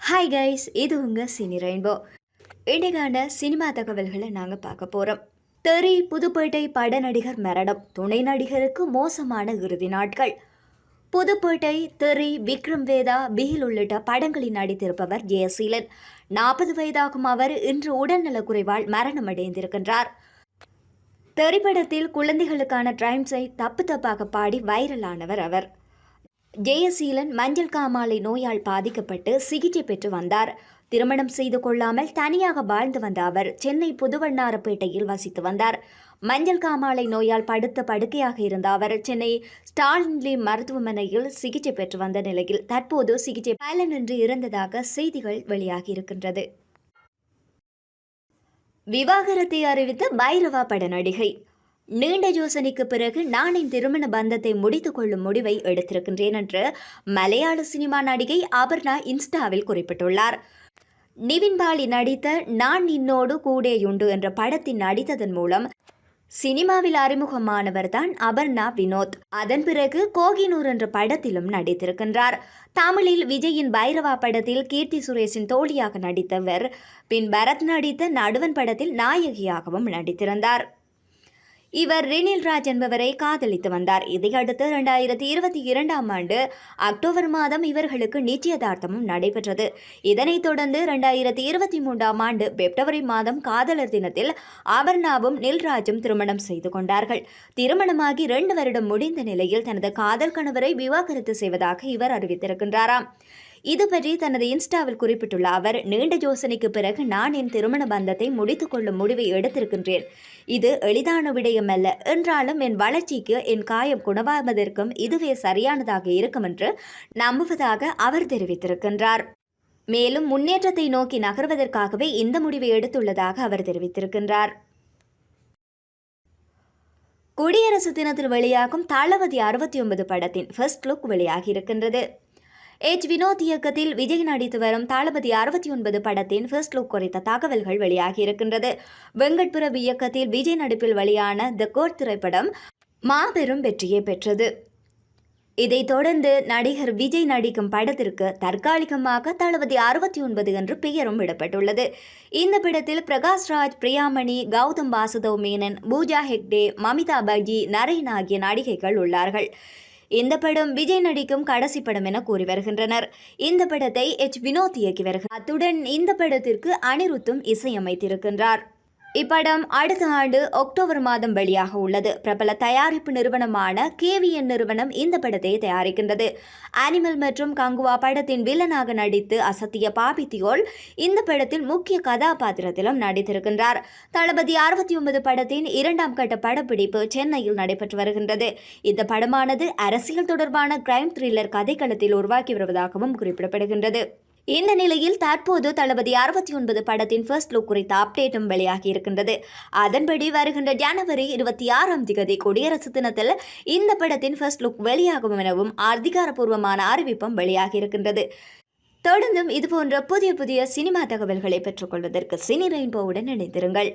Hi guys, இது உங்கள் cine rainbow. இன்றைக்கான சினிமா தகவல்களை நாங்கள் பார்க்க போகிறோம். தெறி புதுப்பேட்டை பட நடிகர் மரணம், துணை நடிகருக்கு மோசமான இறுதி நாட்கள். புதுப்பேட்டை, தெறி, விக்ரம் வேதா, பிகில் உள்ளிட்ட படங்களில் நடித்திருப்பவர் ஜெயசீலன். 40 வயதாகும் அவர் இன்று உடல்நலக்குறைவால் மரணமடைந்திருக்கின்றார். திரைப்படத்தில் குழந்தைகளுக்கான ட்ரைம்ஸை தப்பு தப்பாக பாடி வைரலானவர் அவர். ஜெயசீலன் மஞ்சள் காமாலை நோயால் பாதிக்கப்பட்டு சிகிச்சை பெற்று வந்தார். திருமணம் செய்து கொள்ளாமல் தனியாக வாழ்ந்து வந்த அவர் சென்னை புதுவண்ணாரப்பேட்டையில் வசித்து வந்தார். மஞ்சள் காமாலை நோயால் படுத்த படுக்கையாக இருந்த அவர் சென்னை ஸ்டாலின்லி மருத்துவமனையில் சிகிச்சை பெற்று வந்த நிலையில் தற்போது சிகிச்சை பலனின்றி இறந்ததாக செய்திகள் வெளியாகியிருக்கின்றது. விவாகரத்தை அறிவித்த பைரவா பட நடிகை. நீண்ட யோசனைக்கு பிறகு நான் என் திருமண பந்தத்தை முடித்துக் கொள்ளும் முடிவை எடுத்திருக்கின்றேன் என்று மலையாள சினிமா நடிகை அபர்ணா இன்ஸ்டாவில் குறிப்பிட்டுள்ளார். நிவின் பாலி நடித்த நான் நின்னோடு கூடேயுண்டு என்ற படத்தில் நடித்ததன் மூலம் சினிமாவில் அறிமுகமானவர் தான் அபர்ணா வினோத். அதன் பிறகு கோகினூர் என்ற படத்திலும் நடித்திருக்கின்றார். தமிழில் விஜயின் பைரவா படத்தில் கீர்த்தி சுரேஷின் தோழியாக நடித்தவர் பின் பரத் நடித்த நடுவன் படத்தில் நாயகியாகவும் நடித்திருந்தார். இவர் ரினில் ராஜ் என்பவரை காதலித்து வந்தார். இதையடுத்து 2022ஆம் ஆண்டு அக்டோபர் மாதம் இவர்களுக்கு நிச்சயதார்த்தமும் நடைபெற்றது. இதனைத் தொடர்ந்து 2023ஆம் ஆண்டு பிப்ரவரி மாதம் காதலர் தினத்தில் அபர்ணாவும் நில்ராஜும் திருமணம் செய்து கொண்டார்கள். திருமணமாகி 2 வருடம் முடிந்த நிலையில் தனது காதல் கணவரை விவாகரத்து செய்வதாக இவர் அறிவித்திருக்கின்றாராம். இது பற்றி தனது இன்ஸ்டாவில் குறிப்பிட்டுள்ள அவர், நீண்ட யோசனைக்கு பிறகு நான் என் திருமண பந்தத்தை முடித்துக் கொள்ளும் முடிவை எடுத்திருக்கின்றேன். இது எளிதான விடயம் அல்ல என்றாலும் என் வளர்ச்சிக்கு என் காயம் குணமாவதற்கும் இதுவே சரியானதாக இருக்கும் என்று நம்புவதாக அவர் தெரிவித்திருக்கின்றார். மேலும் முன்னேற்றத்தை நோக்கி நகர்வதற்காகவே இந்த முடிவை எடுத்துள்ளதாக அவர் தெரிவித்திருக்கின்றார். குடியரசு தினத்தில் வெளியாகும் தளபதி 69 படத்தின் ஃபர்ஸ்ட் லுக் வெளியாகியிருக்கின்றது. வினோத் இயக்கத்தில் விஜய் நடித்து வரும் தளபதி 69 படத்தின் ஃபர்ஸ்ட் லுக் குறித்த தகவல்கள் வெளியாகியிருக்கின்றது. வெங்கட் பிரபு இயக்கத்தில் விஜய் நடிப்பில் வெளியான தி கோட் திரைப்படம் மாபெரும் வெற்றியை பெற்றது. இதைத் தொடர்ந்து நடிகர் விஜய் நடிக்கும் படத்திற்கு தற்காலிகமாக தளபதி 69 என்று பெயரும் விடப்பட்டுள்ளது. இந்த படத்தில் பிரகாஷ் ராஜ், பிரியாமணி, கௌதம் வாசுதேவ் மேனன், பூஜா ஹெக்டே, மமிதா பஜி, நரேன் ஆகிய நடிகைகள் உள்ளார்கள். இந்த படம் விஜய் நடிக்கும் கடைசி படம் என கூறி வருகின்றனர். இந்த படத்தை வினோத் இயக்கி வருகிறார். அத்துடன் இந்த படத்திற்கு அனிருத்தும் இசையமைத்திருக்கின்றார். இப்படம் அடுத்த ஆண்டு அக்டோபர் மாதம் வெளியாக உள்ளது. பிரபல தயாரிப்பு நிறுவனமான KVN நிறுவனம் இந்த படத்தை தயாரிக்கின்றது. அனிமல் மற்றும் கங்குவா படத்தின் வில்லனாக நடித்து அசத்திய பாபி தியோல் இந்த படத்தில் முக்கிய கதாபாத்திரத்திலும் நடித்திருக்கின்றார். தளபதி 69 படத்தின் 2ஆம் கட்ட படப்பிடிப்பு சென்னையில் நடைபெற்று வருகின்றது. இந்த படமானது அரசியல் தொடர்பான கிரைம் த்ரில்லர் கதைக்களத்தில் உருவாக்கி வருவதாகவும் குறிப்பிடப்படுகின்றது. இந்த நிலையில் தற்போது தளபதி 69 படத்தின் ஃபர்ஸ்ட் லுக் குறித்த அப்டேட்டும் வெளியாகி இருக்கின்றது. அதன்படி வருகின்ற ஜனவரி 26ஆம் தேதி குடியரசு தினத்தில் இந்த படத்தின் ஃபர்ஸ்ட் லுக் வெளியாகும் எனவும் அதிகாரப்பூர்வமான அறிவிப்பும் வெளியாகி இருக்கின்றது. தொடர்ந்தும் இதுபோன்ற புதிய சினிமா தகவல்களை பெற்றுக்கொள்வதற்கு சினி ரெயின்போவுடன் இணைந்திருங்கள்.